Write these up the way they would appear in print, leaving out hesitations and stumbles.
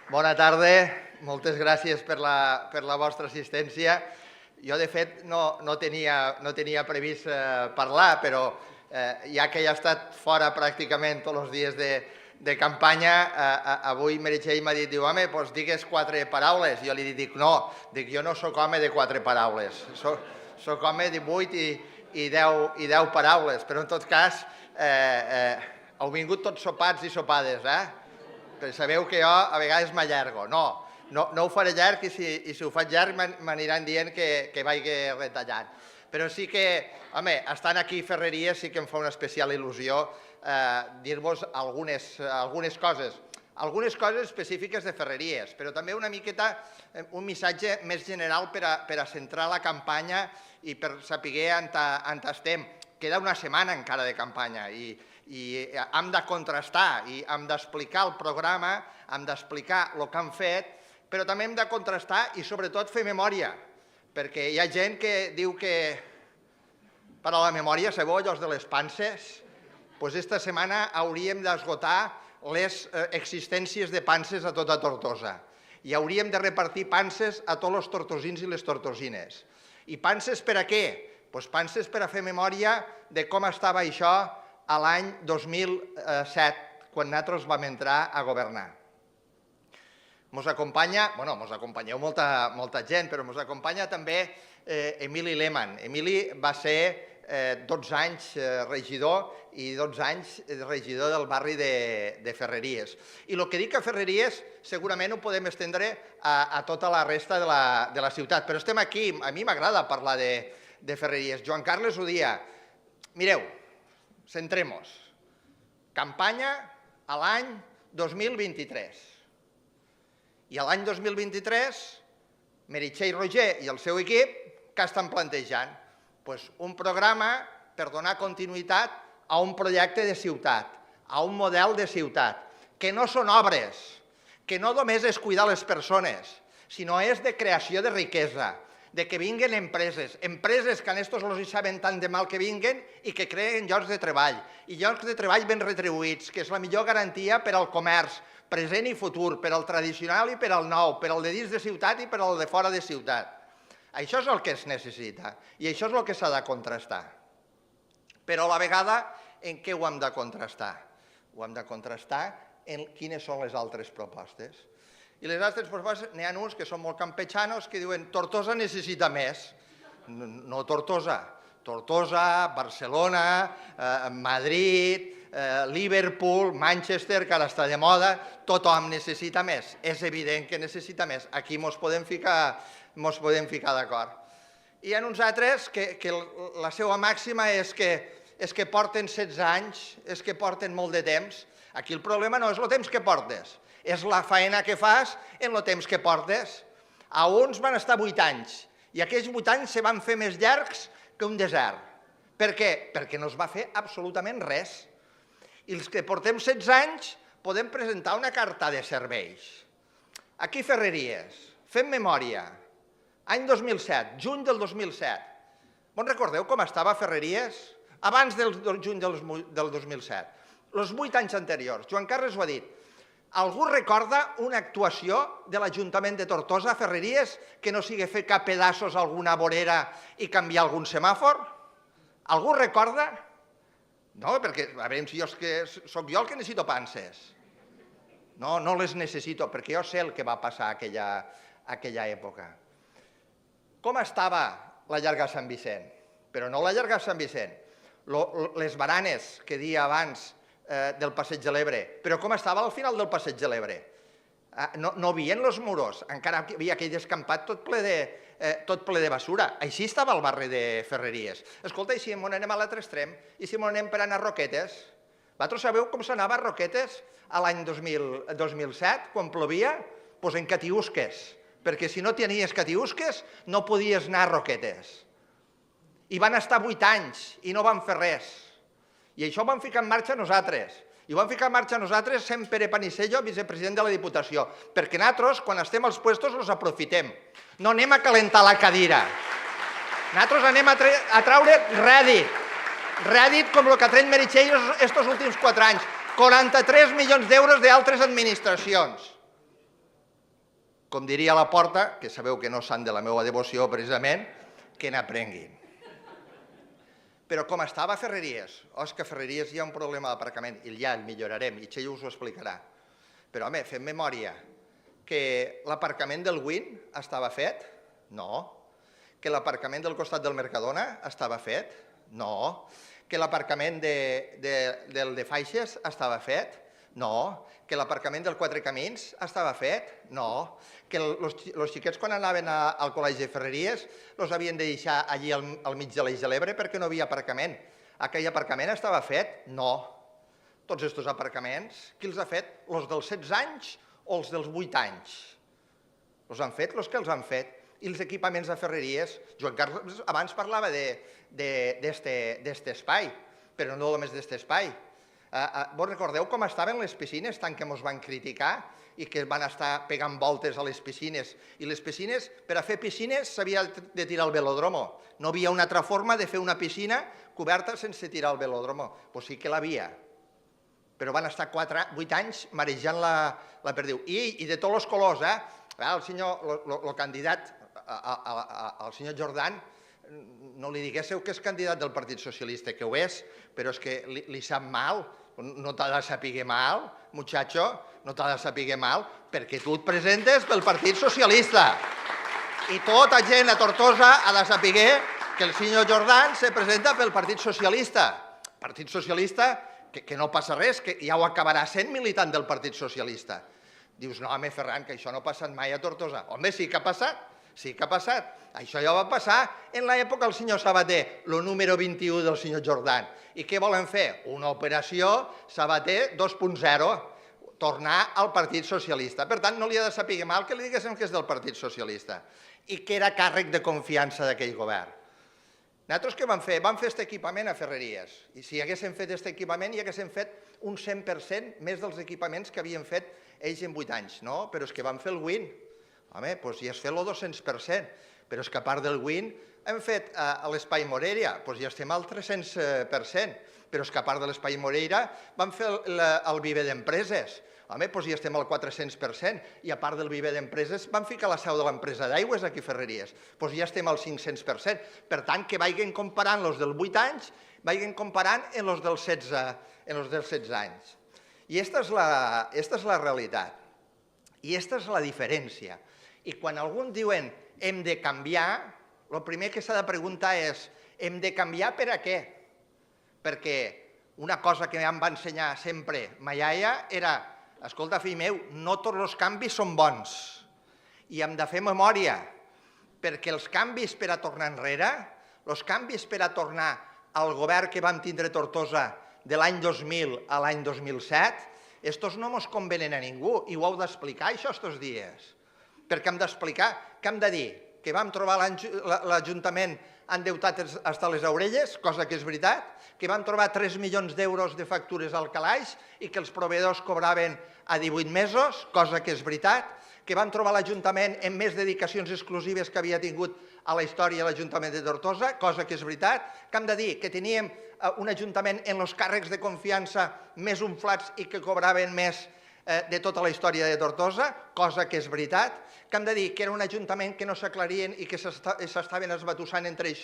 Bona tarda, moltes gràcies per la vostra assistència. Jo, de fet, no tenia previst parlar, però ja que he estat fora pràcticament tots els dies de campanya, avui Meritxell m'ha dit, diu, home, doncs digues 4 paraules. Jo li dic, no, jo no sóc home de 4 paraules, sóc home de 8 i 10 paraules, però en tot cas heu vingut tots sopats i sopades, Perquè sabeu que jo a vegades m'allargo. No ho faré llarg i si ho faig llarg m'aniran dient que vagi retallant. Però sí que, home, estant aquí a Ferreries sí que em fa una especial il·lusió dir-vos algunes coses específiques de Ferreries, però també una miqueta un missatge més general per a centrar la campanya i per saber on estem. Queda una setmana encara de campanya i hem de contrastar i hem d'explicar el programa, hem d'explicar el que han fet, però també hem de contrastar i sobretot fer memòria, perquè hi ha gent que diu que per a la memòria, sabeu, allò de les panses? Doncs aquesta setmana hauríem d'esgotar les existències de panses a tota Tortosa i hauríem de repartir panses a tots els tortosins i les tortosines. I panses per a què? Doncs panses per a fer memòria de com estava això a l'any 2007, quan nosaltres vam entrar a governar. Mos acompanyeu molta gent, però mos acompanya també Emili Lehmann. Emili va ser 12 anys regidor i 12 anys regidor del barri de Ferreries. I el que dic a Ferreries segurament ho podem estendre a tota la resta de la ciutat, però estem aquí, a mi m'agrada parlar de Ferreries. Joan Carles ho dia, mireu, centrem-nos. Campanya a l'any 2023. I a l'any 2023, Meritxell Roger i el seu equip, què estan plantejant? Doncs un programa per donar continuïtat a un projecte de ciutat, a un model de ciutat, que no són obres, que no només és cuidar les persones, sinó és de creació de riquesa, de que vinguen empreses que a estos els saben tant de mal que vinguen i que creen llocs de treball, i llocs de treball ben retribuïts, que és la millor garantia per al comerç, present i futur, per al tradicional i per al nou, per al de dins de ciutat i per al de fora de ciutat. Això és el que es necessita i això és el que s'ha de contrastar. Però a la vegada, en què ho hem de contrastar? Ho hem de contrastar en quines són les altres propostes. I les altres propostes, n'hi ha uns que són molt campechanos que diuen Tortosa necessita més. No Tortosa. Tortosa, Barcelona, Madrid, Liverpool, Manchester, que ara està de moda, tothom necessita més. És evident que necessita més. Aquí ens podem ficar d'acord. Hi ha uns altres que la seva màxima és que porten 16 anys, és que porten molt de temps. Aquí el problema no és el temps que portes, és la feina que fas en el temps que portes. A uns van estar 8 anys i aquells 8 anys se van fer més llargs que un desert. Per què? Perquè no es va fer absolutament res. I els que portem 16 anys podem presentar una carta de serveis. Aquí Ferreries, fem memòria, any 2007, juny del 2007. Vos recordeu com estava Ferreries abans del juny del 2007? Els 8 anys anteriors. Joan Carles ho ha dit. Algú recorda una actuació de l'Ajuntament de Tortosa a Ferreries que no sigui fer cap pedaços a alguna vorera i canviar algun semàfor? Algú recorda? No, perquè a veure si sóc jo el que necessito panses. No les necessito, perquè jo sé el que va passar aquella època. Com estava la llarga Sant Vicent? Però no la llarga Sant Vicent. Les baranes que deia abans del Passeig de l'Ebre. Però com estava al final del Passeig de l'Ebre? No veien els muros, encara hi havia aquell descampat tot ple de basura. Així estava el barri de Ferreries. Escolta, i si m'on anem a l'altre extrem? I si m'on anem per anar a Roquetes? Vosaltres sabeu com s'anava a Roquetes a l'any 2007, quan plovia? Doncs en catiusques, perquè si no tenies catiusques no podies anar a Roquetes. I van estar 8 anys i no van fer res. I això ho vam ficar en marxa nosaltres. I ho vam ficar en marxa nosaltres sent Pere Panisello, vicepresident de la Diputació, perquè nosaltres, quan estem als puestos, els aprofitem. No anem a calentar la cadira. Nosaltres anem a traure rèdit com el que ha tret Meritxell estos últims 4 anys. 43 milions d'euros d'altres administracions. Com diria Laporta, que sabeu que no s'han de la meva devoció precisament, que n'aprenguin. Però com estava a Ferreries, és que a Ferreries hi ha un problema d'aparcament i ja el millorarem, i Txell us ho explicarà. Però, home, fem memòria, que l'aparcament del Win estava fet? No. Que l'aparcament del costat del Mercadona estava fet? No. Que l'aparcament del de Faixes estava fet? No. Que l'aparcament del Quatre Camins estava fet? No. Que els xiquets quan anaven al col·legi de Ferreries els havien de deixar allí al mig de l'Eix de l'Ebre perquè no havia aparcament. Aquell aparcament estava fet? No. Tots aquests aparcaments, qui els ha fet? Els dels 16 anys o els dels 8 anys? Els han fet els que els han fet. I els equipaments de Ferreries, Joan Carles abans parlava d'aquest espai, però no només d'aquest espai. Vos recordeu com estaven les piscines, tant que ens van criticar i que van estar pegant voltes a les piscines? I les piscines, per a fer piscines s'havia de tirar al velòdromo. No havia una altra forma de fer una piscina coberta sense tirar al velòdromo. Doncs sí que l'havia. Però van estar 8 anys marejant la perdiu. I de tots els colors, el candidat, el senyor Jordan, no li diguéssiu que és candidat del Partit Socialista, que ho és, però és que li sap mal, no t'ha de saber mal, muchacho, no t'ha de saber mal, perquè tu et presentes pel Partit Socialista. I tota gent a Tortosa ha de saber que el senyor Jordan se presenta pel Partit Socialista. Partit Socialista que no passa res, que ja ho acabarà sent militant del Partit Socialista. Dius, no, home, Ferran, que això no ha passat mai a Tortosa. Home, sí que ha passat, sí que ha passat. Això ja va passar en l'època del senyor Sabater, el número 21 del senyor Jordan. I què volen fer? Una operació Sabater 2.0, tornar al Partit Socialista. Per tant, no li ha de saber mal que li diguéssim que és del Partit Socialista i que era càrrec de confiança d'aquell govern. Nosaltres què vam fer? Vam fer aquest equipament a Ferreries. I si haguéssim fet aquest equipament, hi haguéssim fet un 100% més dels equipaments que havien fet ells en 8 anys. No, però és que vam fer el WIN. Home, doncs ja has fet el 200%. Però és que a part del WIN hem fet l'Espai Moreira, doncs ja estem al 300%. Però és que a part de l'Espai Moreira vam fer el Viver d'Empreses. Home, doncs ja estem al 400%. I a part del Viver d'Empreses vam ficar la seu de l'empresa d'aigües aquí a Ferreries. Doncs ja estem al 500%. Per tant, que vagin comparant els dels 8 anys, vagin comparant en els dels 16 anys. I aquesta és la realitat. I aquesta és la diferència. I quan alguns diuen hem de canviar, el primer que s'ha de preguntar és hem de canviar per a què? Perquè una cosa que em va ensenyar sempre ma iaia era escolta, fill meu, no tots els canvis són bons i hem de fer memòria, perquè els canvis per a tornar enrere, els canvis per a tornar al govern que vam tindre a Tortosa de l'any 2000 a l'any 2007, estos no ens convenen a ningú i ho heu d'explicar això estos dies. Perquè hem d'explicar, què hem de dir? Que vam trobar l'Ajuntament endeutat fins a les orelles, cosa que és veritat, que vam trobar 3 milions d'euros de factures al calaix i que els proveïdors cobraven a 18 mesos, cosa que és veritat, que vam trobar l'Ajuntament amb més dedicacions exclusives que havia tingut a la història l'Ajuntament de Tortosa, cosa que és veritat, que hem de dir que teníem un Ajuntament en els càrrecs de confiança més inflats i que cobraven més de tota la història de Tortosa, cosa que és veritat, que hem de dir que era un ajuntament que no s'aclarien i que s'estaven esbatussant entre ells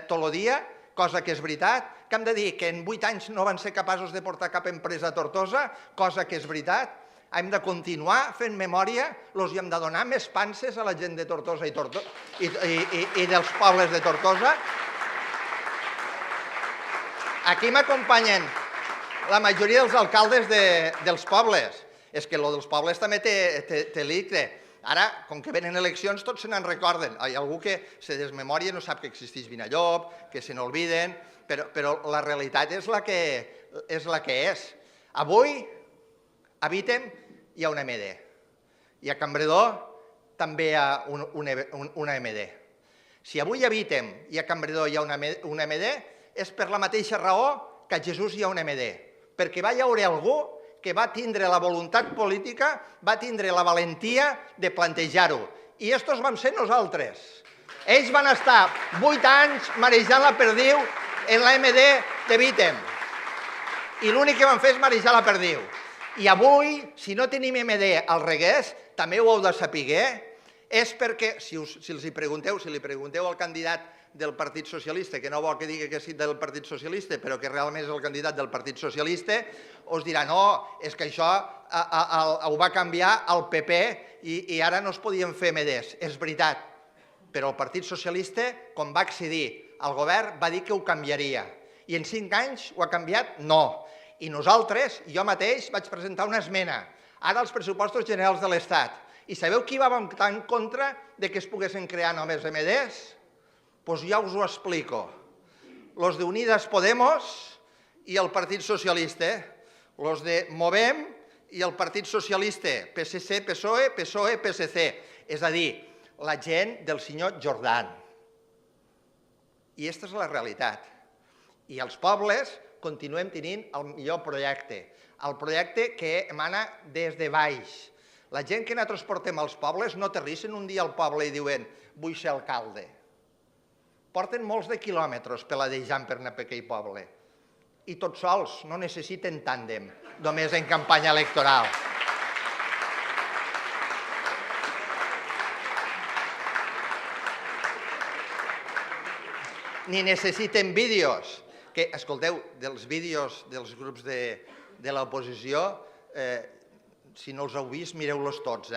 tot el dia, cosa que és veritat, que hem de dir que en 8 anys no van ser capaços de portar cap empresa a Tortosa, cosa que és veritat, hem de continuar fent memòria, els hem de donar més panses a la gent de Tortosa i dels pobles de Tortosa. Aquí m'acompanyen la majoria dels alcaldes dels pobles. És que el dels pobles també té l'icte. Ara, com que venen eleccions, tots se n'en recorden. Hi ha algú que se desmemoria, no sap que existeix Vinallop, que se n'olviden, però la realitat és la que és. Avui, a Vítem hi ha una MD. I a Campredó també hi ha una MD. Si avui a Vítem i a Campredó hi ha una MD, és per la mateixa raó que a Jesús hi ha una MD. Perquè va haver algú que va tindre la voluntat política, va tindre la valentia de plantejar-ho. I estos vam ser nosaltres. Ells van estar 8 anys marejant la perdiu en la MD de Vítem. I l'únic que van fer és marejar la perdiu. I avui, si no tenim MD al Regués, també ho heu de saber, és perquè, si li pregunteu al candidat del Partit Socialista, que no vol que digui que és del Partit Socialista, però que realment és el candidat del Partit Socialista, us dirà, no, és que això ho va canviar el PP i ara no es podien fer MDs. És veritat, però el Partit Socialista, quan va accedir al govern, va dir que ho canviaria. I en 5 anys ho ha canviat? No. I nosaltres, jo mateix, vaig presentar una esmena, ara als pressupostos generals de l'Estat. I sabeu qui va votar en contra de que es poguessin crear només MDs? Doncs ja us ho explico. Los de Unidas Podemos i el Partit Socialista, los de Movem i el Partit Socialista, PSC, PSOE, PSOE, PSC, és a dir, la gent del senyor Jordan. I aquesta és la realitat. I els pobles continuem tenint el millor projecte, el projecte que emana des de baix. La gent que nosaltres portem als pobles no aterrissen un dia al poble i diuen vull ser alcalde. Porten molts de quilòmetres peladejant per anar per aquell poble. I tots sols, no necessiten tàndem, només en campanya electoral. Ni necessiten vídeos. Que, escolteu, dels vídeos dels grups de l'oposició, si no els heu vist, mireu-los tots.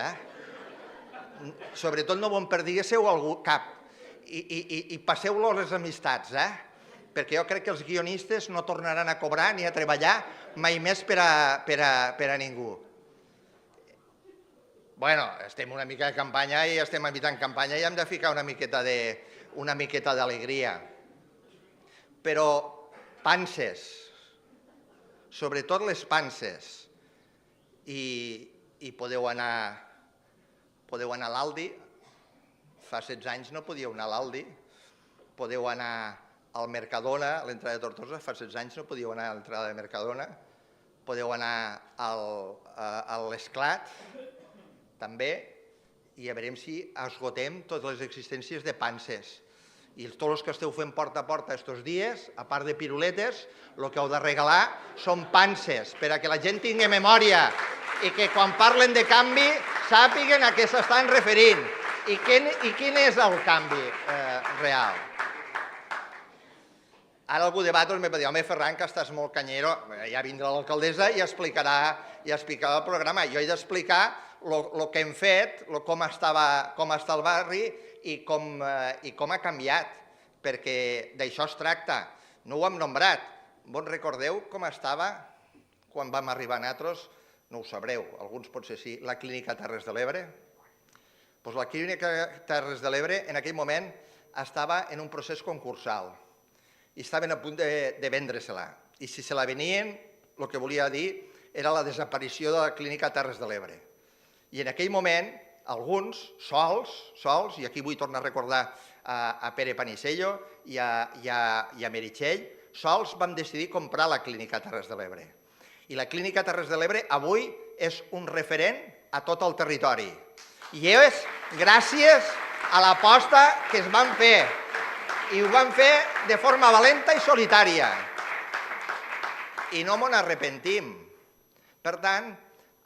Sobretot no vos en perdiguéssiu cap. I passeu-lo a les amistats, perquè jo crec que els guionistes no tornaran a cobrar ni a treballar mai més per a ningú. Bueno, estem una mica de campanya i estem evitant campanya i hem de ficar una miqueta d'alegria. Però panses, sobretot les panses, i podeu anar a l'Aldi. Fa 16 anys no podíeu anar a l'Aldi, podeu anar al Mercadona, a l'entrada de Tortosa, fa 16 anys no podíeu anar a l'entrada de Mercadona, podeu anar a l'Esclat, també, i a veurem si esgotem totes les existències de panses. I tots els que esteu fent porta a porta aquests dies, a part de piruletes, el que heu de regalar són panses, per a que la gent tingui memòria i que quan parlen de canvi sàpiguen a què s'estan referint. I quin és el canvi real? Ara algú de vosaltres me va dir, home, Ferran, que estàs molt canyero, ja vindrà l'alcaldessa i explicarà el programa. Jo he d'explicar el que hem fet, com està el barri i com ha canviat, perquè d'això es tracta. No ho hem nombrat. Vos recordeu com estava quan vam arribar nosaltres? No ho sabreu, alguns potser sí, la clínica Terres de l'Ebre. Doncs la clínica Terres de l'Ebre en aquell moment estava en un procés concursal i estaven a punt de vendre-se-la. I si se la venien, el que volia dir era la desaparició de la clínica Terres de l'Ebre. I en aquell moment, alguns, sols, i aquí vull tornar a recordar a Pere Panisello i a Meritxell, sols vam decidir comprar la clínica Terres de l'Ebre. I la clínica Terres de l'Ebre avui és un referent a tot el territori. I és gràcies a l'aposta que es van fer, i ho van fer de forma valenta i solitària. I no m'ho arrepentim. Per tant,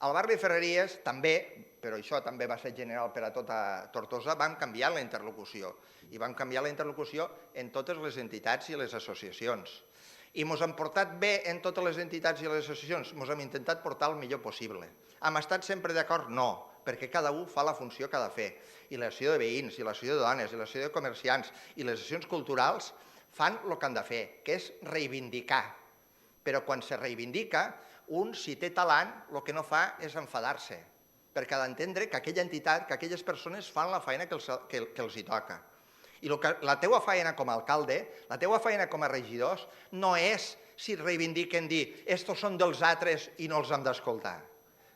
al barri Ferreries també, però això també va ser general per a tota Tortosa, vam canviar la interlocució. I vam canviar la interlocució en totes les entitats i les associacions. I ens hem portat bé en totes les entitats i les associacions, ens hem intentat portar el millor possible. Hem estat sempre d'acord? No, perquè cada un fa la funció que ha de fer. I l'associació de veïns, i l'associació de dones, i l'associació de comerciants, i les associacions culturals fan el que han de fer, que és reivindicar. Però quan se reivindica, un, si té talent, el que no fa és enfadar-se, perquè ha d'entendre que aquella entitat, que aquelles persones fan la feina que els hi toca. I la teua feina com a alcalde, la teua feina com a regidors, no és si reivindiquen dir estos són dels altres i no els hem d'escoltar,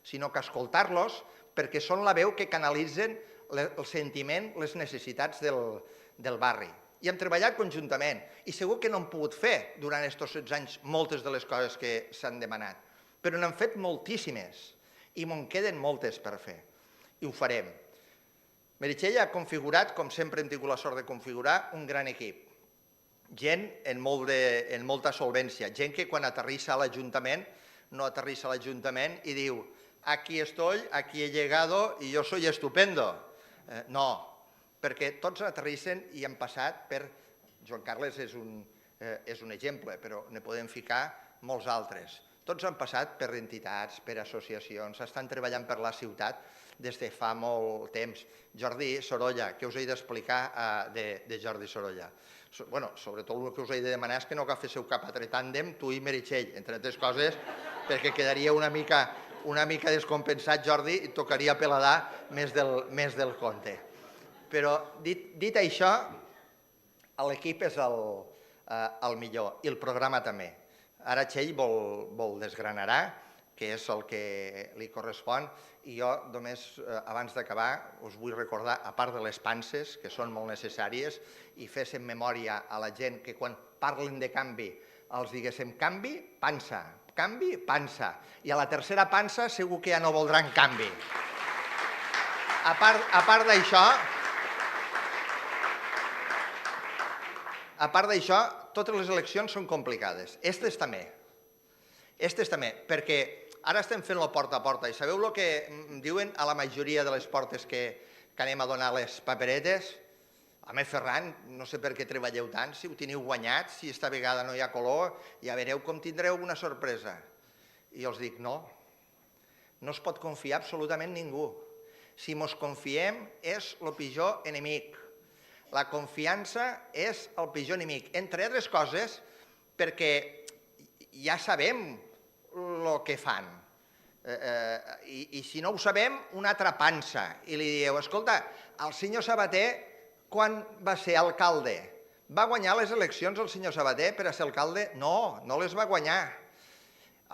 sinó que escoltar-los perquè són la veu que canalitzen el sentiment, les necessitats del barri. I hem treballat conjuntament i segur que no hem pogut fer durant aquests 16 anys moltes de les coses que s'han demanat, però n'hem fet moltíssimes i me'n queden moltes per fer i ho farem. Meritxell ha configurat, com sempre hem tingut la sort de configurar, un gran equip. Gent en molta solvència, gent que quan aterrissa a l'Ajuntament no aterrissa a l'Ajuntament i diu aquí estoy, aquí he llegado y yo soy estupendo. No, perquè tots aterrissen i han passat per... Joan Carles és un exemple, però ne podem ficar molts altres. Tots han passat per entitats, per associacions, estan treballant per la ciutat des de fa molt temps. Jordi Sorolla, què us he d'explicar de Jordi Sorolla? Bueno, sobretot el que us he de demanar és que no agaféssiu cap altre tàndem, tu i Meritxell, entre altres coses, perquè quedaria una mica descompensat, Jordi, i tocaria peladar més del compte. Però, dit això, l'equip és el millor i el programa també. Ara Txell vol desgranarà, que és el que li correspon, i jo només, abans d'acabar, us vull recordar, a part de les panses, que són molt necessàries, i féssim memòria a la gent que quan parlen de canvi els diguéssim canvi, pansa, canvi, pansa. I a la tercera pansa segur que ja no voldran canvi. A part d'això, totes les eleccions són complicades. Estes també, perquè ara estem fent la porta a porta i sabeu el que diuen a la majoria de les portes que anem a donar les paperetes? Home, Ferran, no sé per què treballeu tant, si ho teniu guanyat, si esta vegada no hi ha color, ja veureu com tindreu una sorpresa. I els dic, no es pot confiar absolutament ningú. Si mos confiem és el pitjor enemic. La confiança és el pitjor enemic, entre altres coses, perquè ja sabem el que fan. I si no ho sabem, una altra pansa. I li dieu, escolta, el senyor Sabater, quan va ser alcalde? Va guanyar les eleccions el senyor Sabater per a ser alcalde? No, no les va guanyar.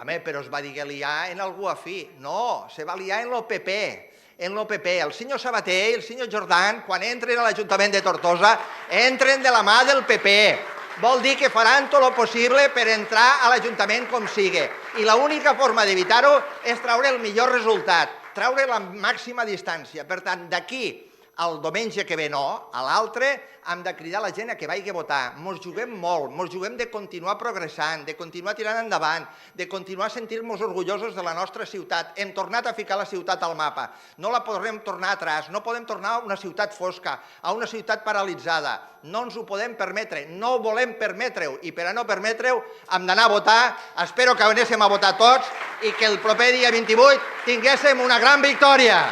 Home, però es va dir que liar en algú afí. No, se va liar en el PP. El senyor Sabater i el senyor Jordan, quan entren a l'Ajuntament de Tortosa, entren de la mà del PP. Vol dir que faran tot el possible per entrar a l'Ajuntament com sigui. I l'única forma d'evitar-ho és treure el millor resultat, treure la màxima distància. Per tant, d'aquí al diumenge que ve no, a l'altre, hem de cridar la gent a que vagi a votar. Mos juguem molt, mos juguem de continuar progressant, de continuar tirant endavant, de continuar sentir-nos orgullosos de la nostra ciutat. Hem tornat a ficar la ciutat al mapa. No la podrem tornar atrás, no podem tornar a una ciutat fosca, a una ciutat paralitzada. No ens ho podem permetre, no volem permetre-ho. I per a no permetre-ho hem d'anar a votar. Espero que anéssim a votar tots i que el proper dia 28 tinguéssim una gran victòria.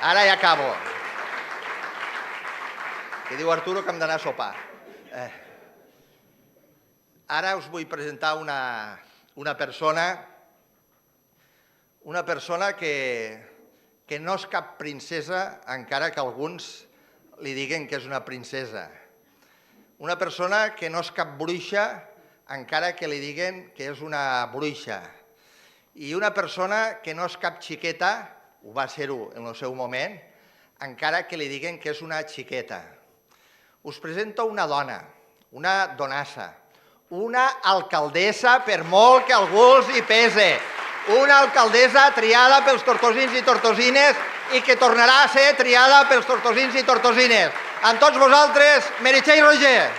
Ara ja acabo. Que diu Arturo que hem d'anar a sopar. Ara us vull presentar una persona que no és cap princesa, encara que alguns li diguen que és una princesa. Una persona que no és cap bruixa, encara que li diguen que és una bruixa. I una persona que no és cap xiqueta, ho va ser-ho en el seu moment, encara que li diguen que és una xiqueta. Us presento una dona, una donassa, una alcaldessa, per molt que algú els hi pese, una alcaldessa triada pels tortosins i tortosines i que tornarà a ser triada pels tortosins i tortosines. Amb tots vosaltres, Meritxell Roger.